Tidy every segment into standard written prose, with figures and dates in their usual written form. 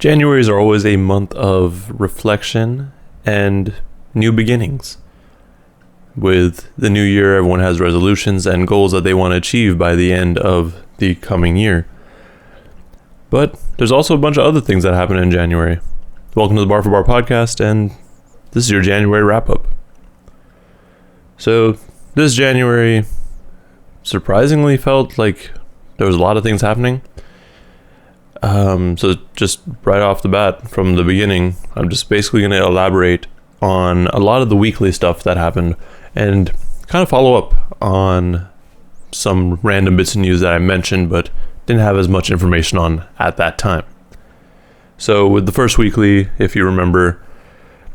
Januaries are always a month of reflection and new beginnings. With the new year, everyone has resolutions and goals that they want to achieve by the end of the coming year. But there's also a bunch of other things that happen in January. Welcome to the Bar for Bar podcast, and this is your January wrap-up. So, this January surprisingly felt like there was a lot of things happening. So just right off the bat, from the beginning, I'm just basically going to elaborate on a lot of the weekly stuff that happened and kind of follow up on some random bits of news that I mentioned but didn't have as much information on at that time. So with the first weekly, if you remember,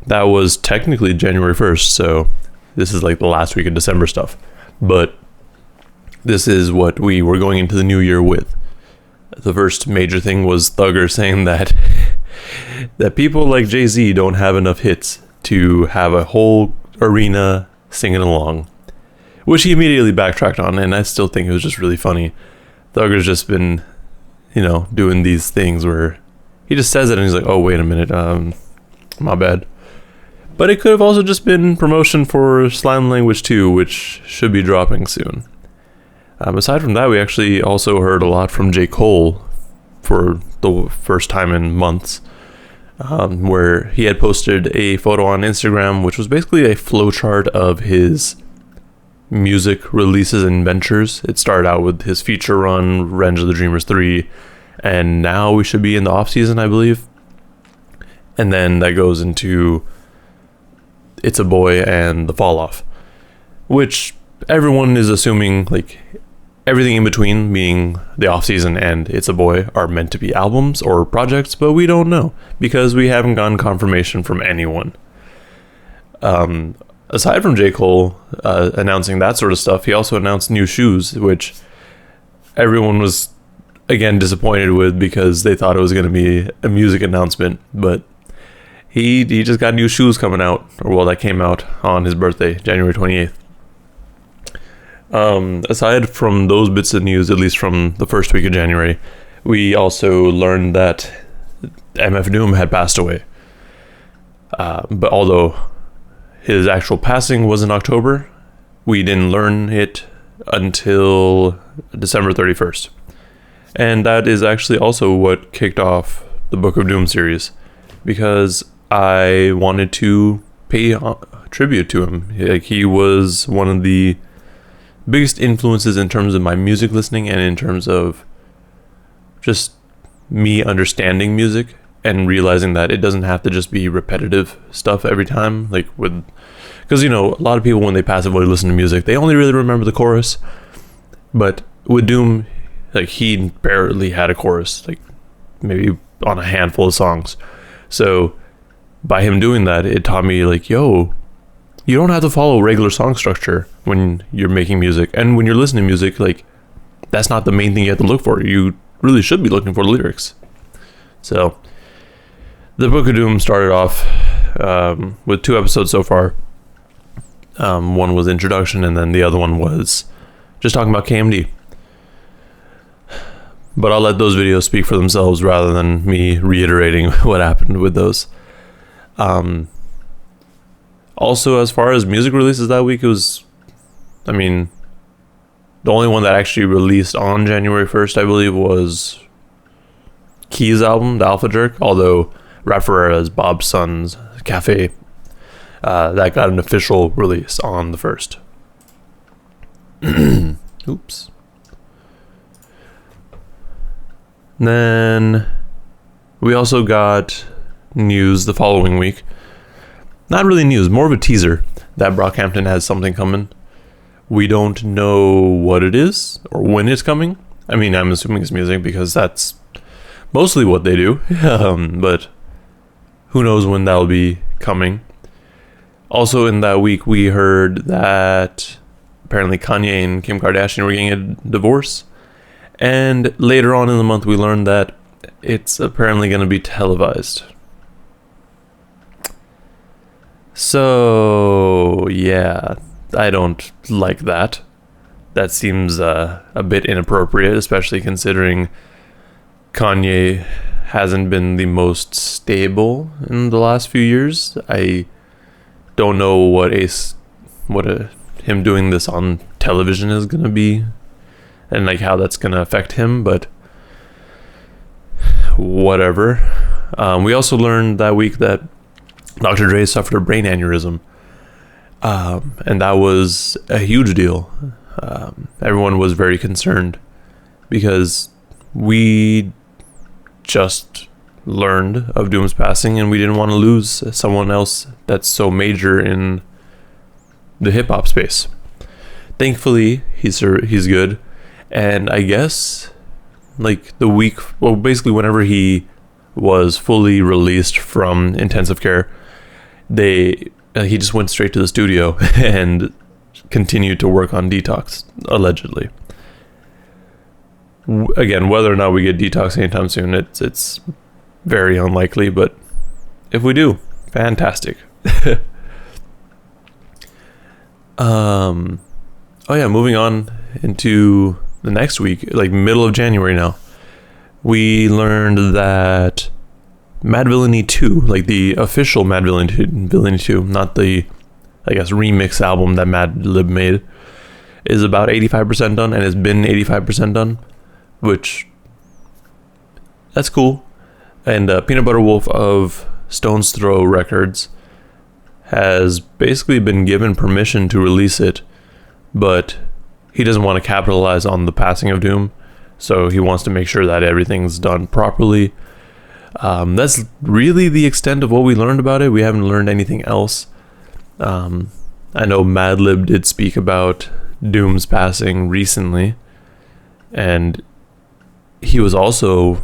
that was technically January 1st, so this is like the last week of December stuff. But this is what we were going into the new year with. The first major thing was Thugger saying that people like Jay-Z don't have enough hits to have a whole arena singing along, which he immediately backtracked on, and I still think it was just really funny. Thugger's just been, doing these things where he just says it and he's like, oh, wait a minute, my bad. But it could have also just been promotion for Slime Language 2, which should be dropping soon. Aside from that, we actually also heard a lot from J. Cole for the first time in months, where he had posted a photo on Instagram, which was basically a flowchart of his music releases and ventures. It started out with his feature run, Revenge of the Dreamers 3, and now we should be in the off-season, I believe. And then that goes into It's a Boy and The Fall Off, which everyone is assuming, like, everything in between, meaning the off-season and It's a Boy, are meant to be albums or projects, but we don't know because we haven't gotten confirmation from anyone. Aside from J. Cole announcing that sort of stuff, he also announced new shoes, which everyone was, again, disappointed with because they thought it was going to be a music announcement, but he just got new shoes coming out, that came out on his birthday, January 28th. Aside from those bits of news, at least from the first week of January, we also learned that MF Doom had passed away. But although his actual passing was in October, we didn't learn it until December 31st. And that is actually also what kicked off the Book of Doom series, because I wanted to pay tribute to him. Like, he was one of the biggest influences in terms of my music listening and in terms of just me understanding music and realizing that it doesn't have to just be repetitive stuff every time. Like, because a lot of people, when they passively listen to music, they only really remember the chorus. But with Doom, like, he barely had a chorus, like maybe on a handful of songs. So by him doing that, it taught me, like, yo, you don't have to follow regular song structure when you're making music. And when you're listening to music, like, that's not the main thing you have to look for. You really should be looking for the lyrics. So the Book of Doom started off with 2 episodes so far. One was introduction, and then the other one was just talking about KMD. But I'll let those videos speak for themselves rather than me reiterating what happened with those. Also, as far as music releases that week, it was, the only one that actually released on January 1st, I believe, was Key's album, The Alpha Jerk, although Rap Ferreira's Bob's Son's Cafe, that got an official release on the 1st. Oops. Then we also got news the following week. Not really news, more of a teaser that Brockhampton has something coming. We don't know what it is or when it's coming. I'm assuming it's music because that's mostly what they do. But who knows when that'll be coming. Also in that week, we heard that apparently Kanye and Kim Kardashian were getting a divorce. And later on in the month, we learned that it's apparently going to be televised. So, yeah, I don't like that. That seems a bit inappropriate, especially considering Kanye hasn't been the most stable in the last few years. I don't know what him doing this on television is gonna be, and like how that's gonna affect him, but whatever. We also learned that week that Dr. Dre suffered a brain aneurysm, and that was a huge deal. Everyone was very concerned because we just learned of Doom's passing, and we didn't want to lose someone else that's so major in the hip hop space. Thankfully, he's good, and I guess like the week, well, basically whenever he was fully released from intensive care, he just went straight to the studio and continued to work on Detox, allegedly. Again, whether or not we get Detox anytime soon, it's very unlikely, but if we do, fantastic. Moving on into the next week, like middle of January now, we learned that Madvillainy 2, like the official Madvillainy 2, not the, I guess, remix album that Madlib made, is about 85% done, and has been 85% done, which, that's cool. And Peanut Butter Wolf of Stone's Throw Records has basically been given permission to release it, but he doesn't want to capitalize on the passing of Doom, so he wants to make sure that everything's done properly. That's really the extent of what we learned about it. We haven't learned anything else. I know Madlib did speak about Doom's passing recently, and he also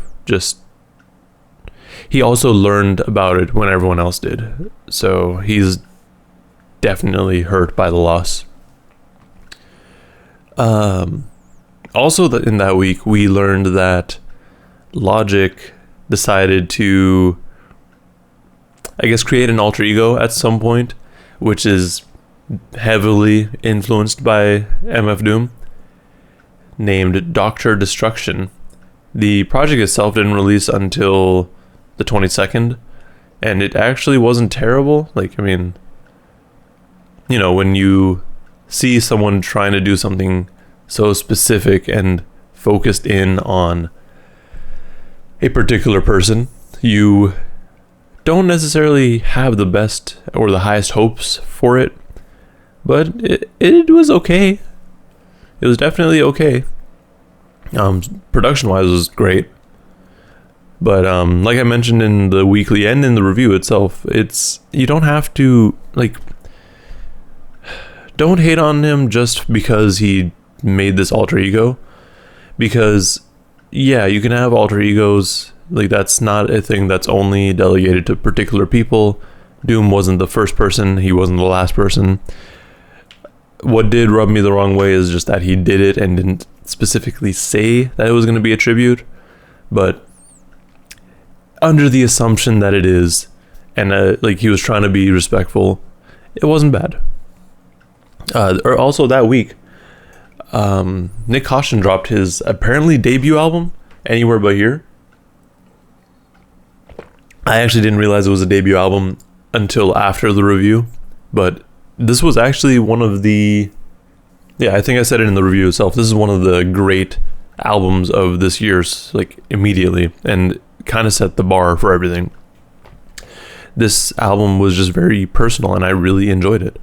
learned about it when everyone else did, so he's definitely hurt by the loss. Also, in that week, we learned that Logic decided to, I guess, create an alter ego at some point, which is heavily influenced by MF Doom, named Dr. Destruction. The project itself didn't release until the 22nd, and it actually wasn't terrible. Like, I mean, you know, when you see someone trying to do something so specific and focused in on a particular person, you don't necessarily have the best or the highest hopes for it, but it was okay. It was definitely okay. Production wise, it was great, but like I mentioned in the weekly and in the review itself, you don't have to, like, don't hate on him just because he made this alter ego, because yeah, you can have alter egos. Like, that's not a thing that's only delegated to particular people. Doom wasn't the first person, he wasn't the last person. What did rub me the wrong way is just that he did it and didn't specifically say that it was going to be a tribute, but under the assumption that it is, and like he was trying to be respectful, it wasn't bad. Or also that week, Nick Caution dropped his apparently debut album, Anywhere But Here. I actually didn't realize it was a debut album until after the review, but this was actually one of the, I think I said it in the review itself, this is one of the great albums of this year's, like, immediately, and kind of set the bar for everything. This album was just very personal, and I really enjoyed it.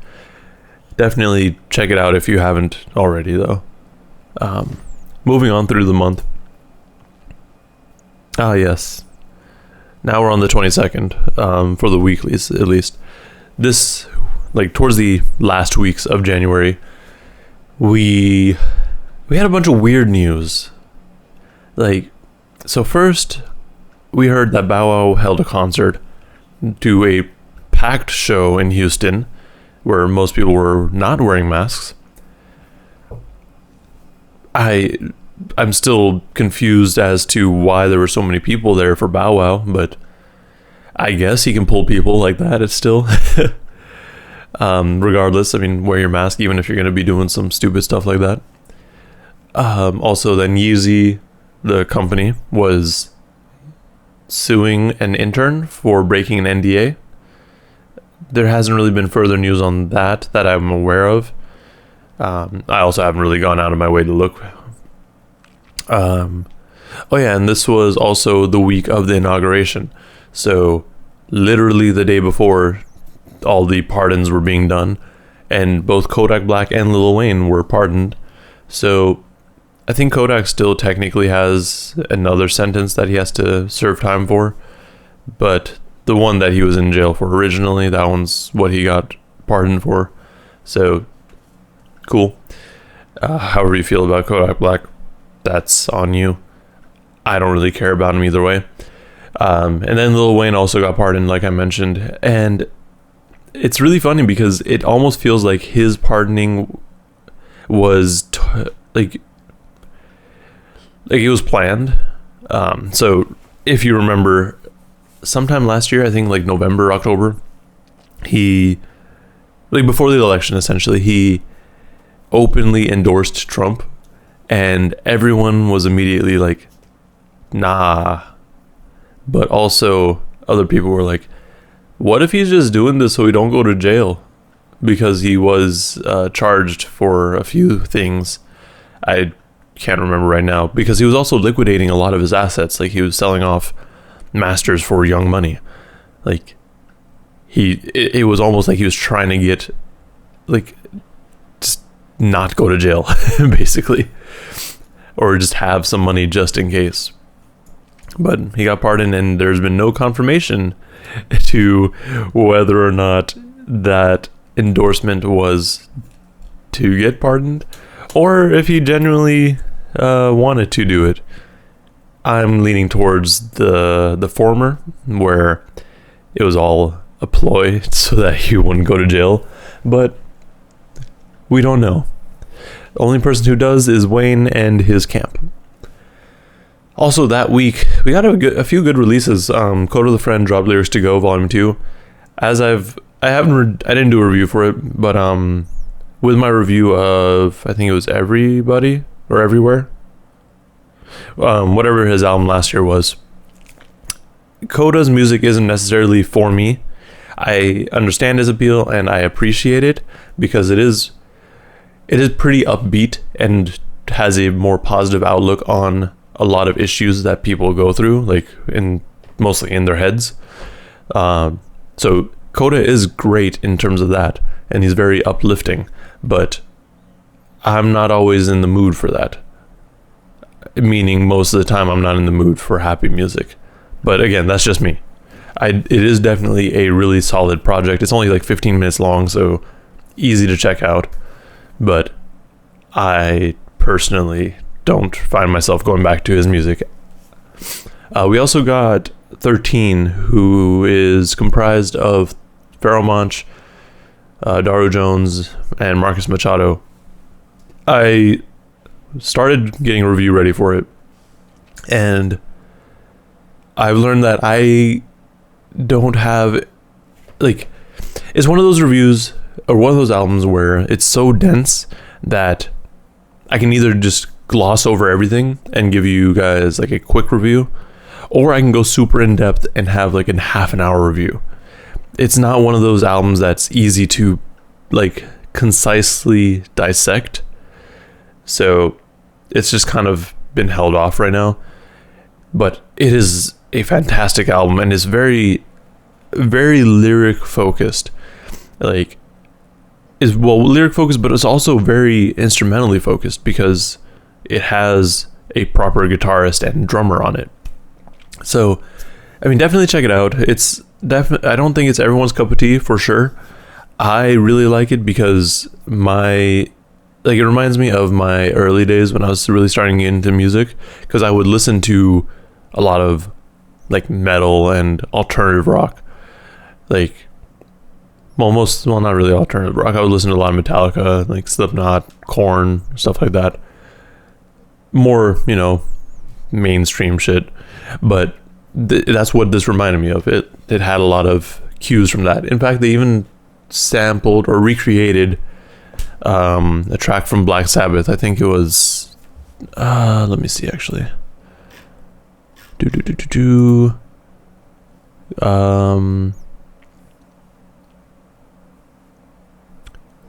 Definitely check it out if you haven't already, though. Moving on through the month. Yes. Now we're on the 22nd, for the weeklies, at least. This, like, towards the last weeks of January, we had a bunch of weird news. Like, so first, we heard that Bow Wow held a concert to a packed show in Houston, where most people were not wearing masks. I'm still confused as to why there were so many people there for Bow Wow, but I guess he can pull people like that. It's still, regardless, I mean, wear your mask even if you're going to be doing some stupid stuff like that. Also, then Yeezy, the company, was suing an intern for breaking an NDA. There hasn't really been further news on that I'm aware of. I also haven't really gone out of my way to look. Oh yeah, and this was also the week of the inauguration. So literally the day before all the pardons were being done, and both Kodak Black and Lil Wayne were pardoned. So I think Kodak still technically has another sentence that he has to serve time for, but the one that he was in jail for originally, that one's what he got pardoned for. So cool. However you feel about Kodak Black, that's on you. I don't really care about him either way. And then Lil Wayne also got pardoned, like I mentioned, and it's really funny because it almost feels like his pardoning was like it was planned. So if you remember, sometime last year, I think like November, October, he, like before the election, essentially, he openly endorsed Trump, and everyone was immediately like, nah. But also other people were like, what if he's just doing this so he don't go to jail? Because he was charged for a few things. I can't remember right now. Because he was also liquidating a lot of his assets. Like he was selling off masters for young money. Like it was almost like he was trying to get, like, just not go to jail, basically. Or just have some money just in case. But he got pardoned, and there's been no confirmation to whether or not that endorsement was to get pardoned, or if he genuinely wanted to do it. I'm leaning towards the former, where it was all a ploy so that he wouldn't go to jail, but we don't know. The only person who does is Wayne and his camp. Also that week, we got a few good releases. Kodo the Friend dropped Lyrics to Go Volume 2. I didn't do a review for it, but with my review of, I think it was Everybody or Everywhere, whatever his album last year was, Koda's music isn't necessarily for me. I understand his appeal and I appreciate it because it is pretty upbeat and has a more positive outlook on a lot of issues that people go through, like mostly in their heads. So Koda is great in terms of that, and he's very uplifting, but I'm not always in the mood for that. Meaning most of the time I'm not in the mood for happy music. But again, that's just me. It is definitely a really solid project. It's only like 15 minutes long, so easy to check out. But I personally don't find myself going back to his music. We also got 13, who is comprised of Pharoah Monch, Daru Jones, and Marcus Machado. I started getting a review ready for it, and I've learned that I don't have, like, it's one of those reviews or one of those albums where it's so dense that I can either just gloss over everything and give you guys like a quick review, or I can go super in depth and have like a half an hour review. It's not one of those albums that's easy to like concisely dissect, so it's just kind of been held off right now. But it is a fantastic album and is very, very lyric focused. Like, is lyric focused, but it's also very instrumentally focused because it has a proper guitarist and drummer on it. So, I mean, definitely check it out. It's I don't think it's everyone's cup of tea for sure. I really like it because it reminds me of my early days when I was really starting to get into music, because I would listen to a lot of like metal and alternative rock. Not really alternative rock. I would listen to a lot of Metallica, like Slipknot, Korn, stuff like that. More, mainstream shit. But that's what this reminded me of. It had a lot of cues from that. In fact, they even sampled or recreated a track from Black Sabbath. I think it was, let me see actually.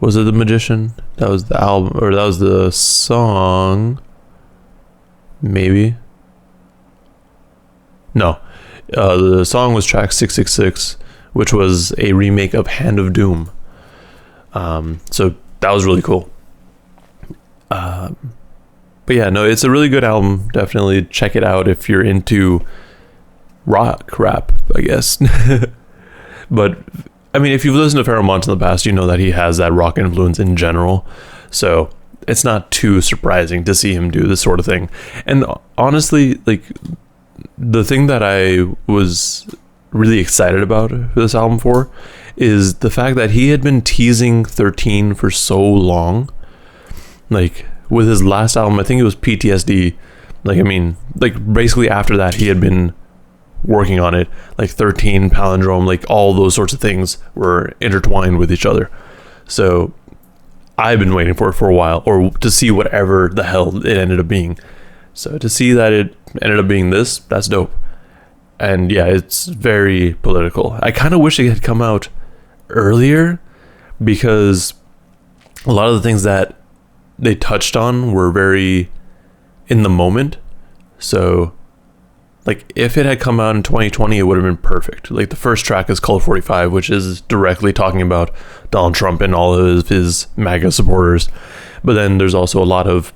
Was it The Magician? That was the album, or that was the song. Maybe. No. The song was track 666, which was a remake of Hand of Doom. So that was really cool. But yeah, no, it's a really good album. Definitely check it out if you're into rock rap, I guess. But I mean, if you've listened to Pharoah Monch in the past, you know that he has that rock influence in general. So it's not too surprising to see him do this sort of thing. And honestly, like, the thing that I was really excited about this album for is the fact that he had been teasing 13 for so long. Like, with his last album, I think it was PTSD. Like, I mean, like, basically after that, he had been working on it. Like 13, Palindrome, like all those sorts of things were intertwined with each other. So I've been waiting for it for a while, or to see whatever the hell it ended up being. So to see that it ended up being this, that's dope. And yeah, it's very political. I kind of wish it had come out earlier, because a lot of the things that they touched on were very in the moment. So like, if it had come out in 2020, it would have been perfect. Like, the first track is Color 45, which is directly talking about Donald Trump and all of his MAGA supporters. But then there's also a lot of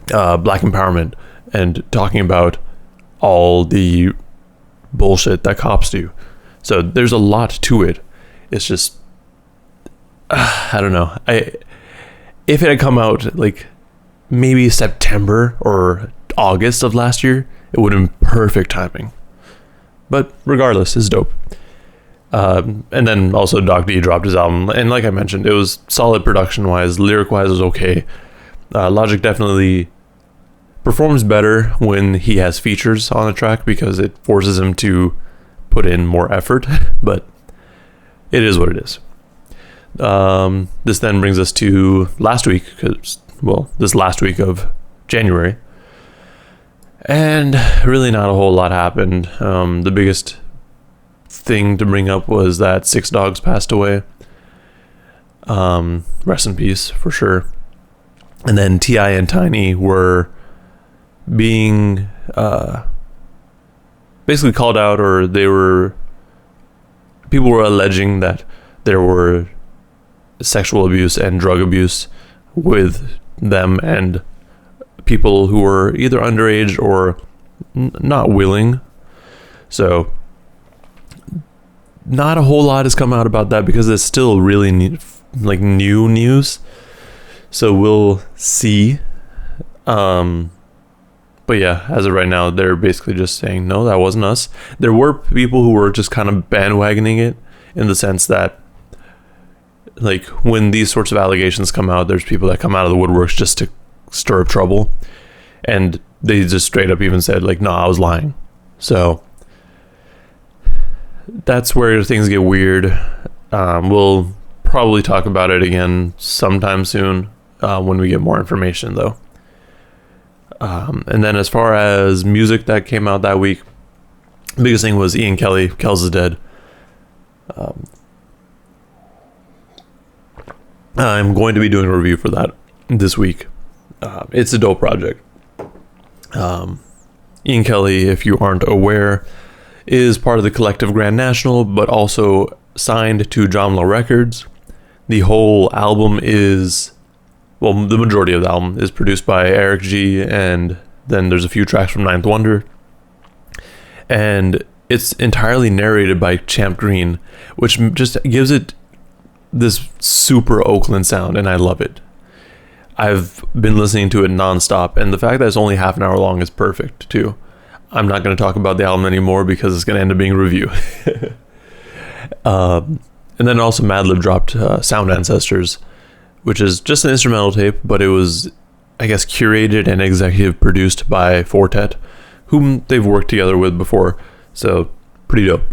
black empowerment and talking about all the bullshit that cops do. So there's a lot to it. It's just, I don't know. If it had come out like maybe September or August of last year, it would have been perfect timing. But regardless, it's dope. And then also Doc D dropped his album, and like I mentioned, it was solid production wise. Lyric wise, it was okay. Logic definitely performs better when he has features on a track, because it forces him to put in more effort. But it is what it is. This then brings us to last week, this last week of January. And really not a whole lot happened. The biggest thing to bring up was that Six Dogs passed away. Rest in peace, for sure. And then T.I. and Tiny were being basically called out, or people were alleging that there were sexual abuse and drug abuse with them and people who were either underage or not willing. So not a whole lot has come out about that, because it's still really new news. So we'll see. But yeah, as of right now, they're basically just saying, no, that wasn't us. There were people who were just kind of bandwagoning it, in the sense that, like, when these sorts of allegations come out, there's people that come out of the woodworks just to stir up trouble, and they just straight up even said, like, no, I was lying. So that's where things get weird. We'll probably talk about it again sometime soon, when we get more information, though. And then as far as music that came out that week, the biggest thing was Ian Kelly, Kells is Dead. I'm going to be doing a review for that this week. It's a dope project. Ian Kelly, if you aren't aware, is part of the collective Grand National, but also signed to John Law Records. The whole album is, well, the majority of the album is produced by Eric G, and then there's a few tracks from Ninth Wonder. And it's entirely narrated by Champ Green, which just gives it this super Oakland sound, and I love it. I've been listening to it nonstop, and the fact that it's only half an hour long is perfect too. I'm not going to talk about the album anymore, because it's going to end up being a review. And then also Madlib dropped Sound Ancestors, which is just an instrumental tape, but it was, I guess, curated and executive produced by Fortet, whom they've worked together with before. So pretty dope.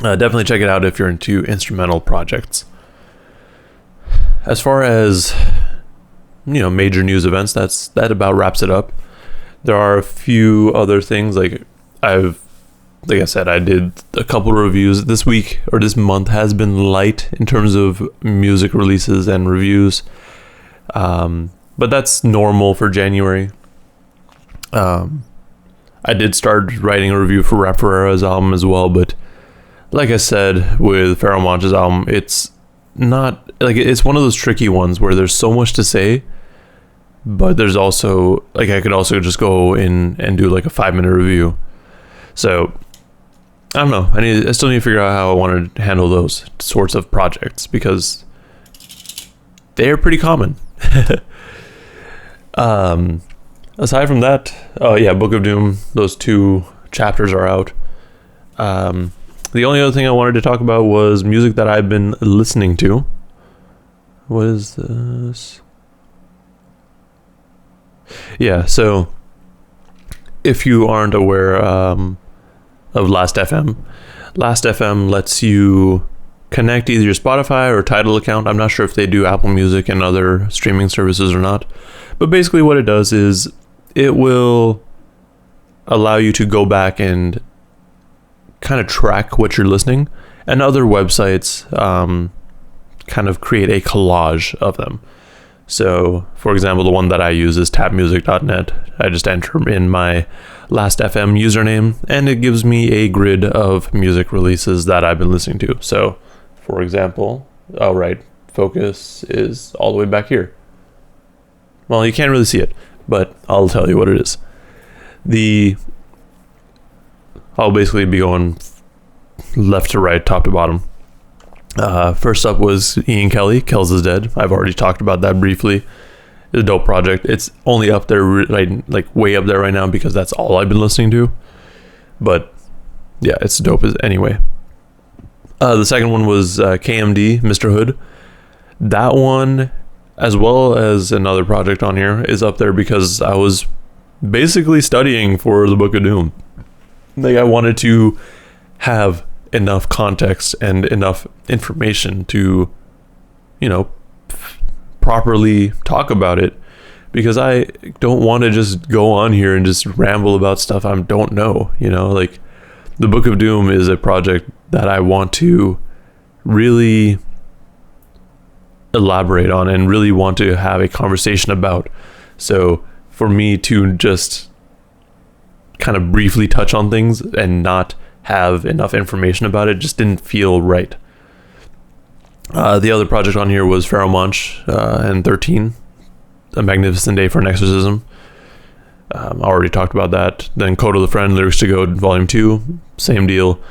Definitely check it out if you're into instrumental projects. As far as, major news events, that about wraps it up. There are a few other things, like I've like I said, I did a couple of reviews this week, or this month has been light in terms of music releases and reviews. But that's normal for January. I did start writing a review for Rap Ferreira's album as well, but like I said with Pharoah Monch's album, it's not like, it's one of those tricky ones where there's so much to say, but there's also like, I could also just go in and do like a 5-minute review. So I don't know. I still need to figure out how I want to handle those sorts of projects because they are pretty common. Aside from that, oh yeah, Book of Doom, those 2 chapters are out. The only other thing I wanted to talk about was music that I've been listening to. What is this? Yeah, so if you aren't aware of Last.fm, Last.fm lets you connect either your Spotify or Tidal account. I'm not sure if they do Apple Music and other streaming services or not. But basically what it does is it will allow you to go back and kind of track what you're listening, and other websites kind of create a collage of them. So, for example, the one that I use is tapmusic.net. I just enter in my Last.fm username, and it gives me a grid of music releases that I've been listening to. So, for example, oh right, Focus is all the way back here. Well, you can't really see it, but I'll tell you what it is. I'll basically be going left to right, top to bottom. First up was Ian Kelly, Kells is Dead. I've already talked about that briefly. It's a dope project. It's only up there, like way up there right now because that's all I've been listening to. But yeah, it's dope anyway. The second one was KMD, Mr. Hood. That one, as well as another project on here, is up there because I was basically studying for the Book of Doom. Like, I wanted to have enough context and enough information to, properly talk about it, because I don't want to just go on here and just ramble about stuff I don't know. Like, the Book of Doom is a project that I want to really elaborate on and really want to have a conversation about. So for me to just kind of briefly touch on things and not have enough information about it just didn't feel right. The other project on here was Pharoah Monch and 13, A Magnificent Day for an Exorcism. I already talked about that. Then Code of the Friend, Lyrics to Goat, Volume 2, same deal.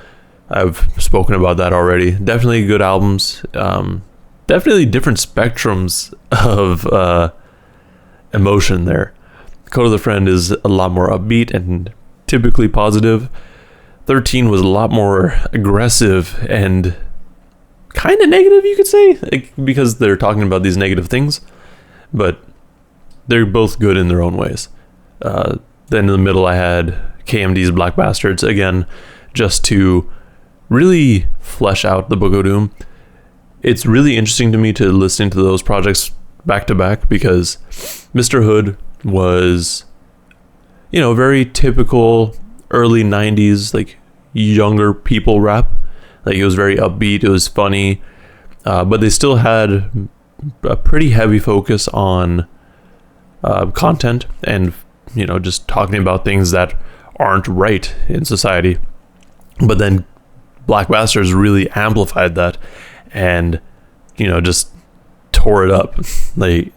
I've spoken about that already. Definitely good albums. Definitely different spectrums of emotion there. Code of the Friend is a lot more upbeat and typically positive. 13 was a lot more aggressive and kind of negative, you could say, because they're talking about these negative things, but they're both good in their own ways. Then in the middle I had KMD's Black Bastards, again, just to really flesh out the Book of Doom. It's really interesting to me to listen to those projects back to back, because Mr. Hood was, very typical early 90s, like, younger people rap. Like, it was very upbeat, it was funny, but they still had a pretty heavy focus on content and, just talking about things that aren't right in society. But then Black Bastards really amplified that and, just tore it up. Like,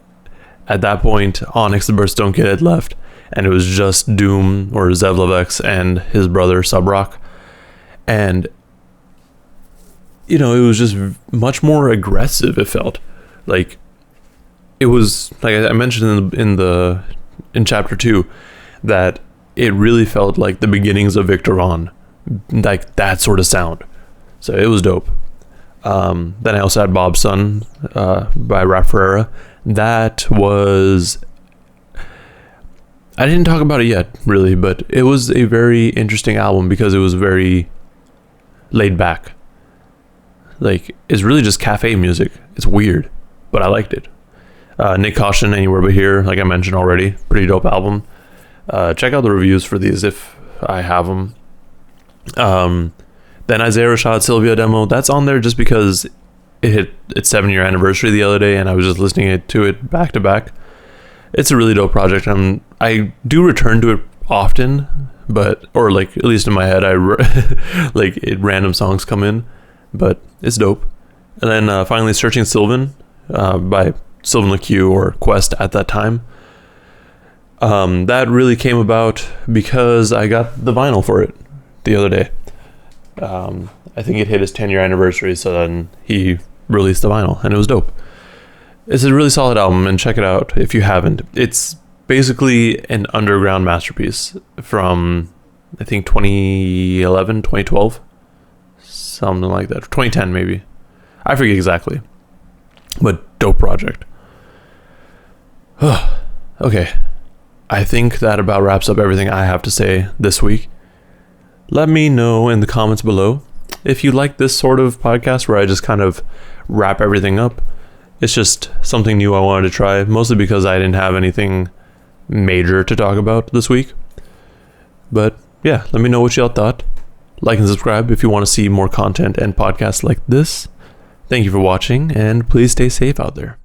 at that point, Onyx the Birthstone Kid had left, and it was just Doom, or Zevlevex, and his brother Subrock. And, it was just much more aggressive, it felt. Like, it was, like I mentioned in chapter 2, that it really felt like the beginnings of Victor Vaughn, like that sort of sound. So it was dope. Then I also had Bob's Son by Rap Ferreira. That was, I didn't talk about it yet, really, but it was a very interesting album because it was very laid back. Like, it's really just cafe music. It's weird, but I liked it. Nick Caution, Anywhere But Here, like I mentioned already, pretty dope album. Check out the reviews for these if I have them. Then Isaiah Rashad Sylvia demo, that's on there just because it hit its 7-year anniversary the other day, and I was just listening to it back to back. It's a really dope project. I do return to it often, or like at least in my head, random songs come in, but it's dope. And then finally, Searching Sylvan by Sylvan LaCue, or Quest at that time. That really came about because I got the vinyl for it the other day. I think it hit his 10-year anniversary, so then he released the vinyl, and it was dope. It's a really solid album, and check it out if you haven't. It's basically an underground masterpiece from, I think, 2011, 2012, something like that, 2010 maybe. I forget exactly, but dope project. Okay, I think that about wraps up everything I have to say this week. Let me know in the comments below if you like this sort of podcast where I just kind of wrap everything up. It's just something new I wanted to try, mostly because I didn't have anything major to talk about this week. But yeah, let me know what y'all thought. Like and subscribe if you want to see more content and podcasts like this. Thank you for watching, and please stay safe out there.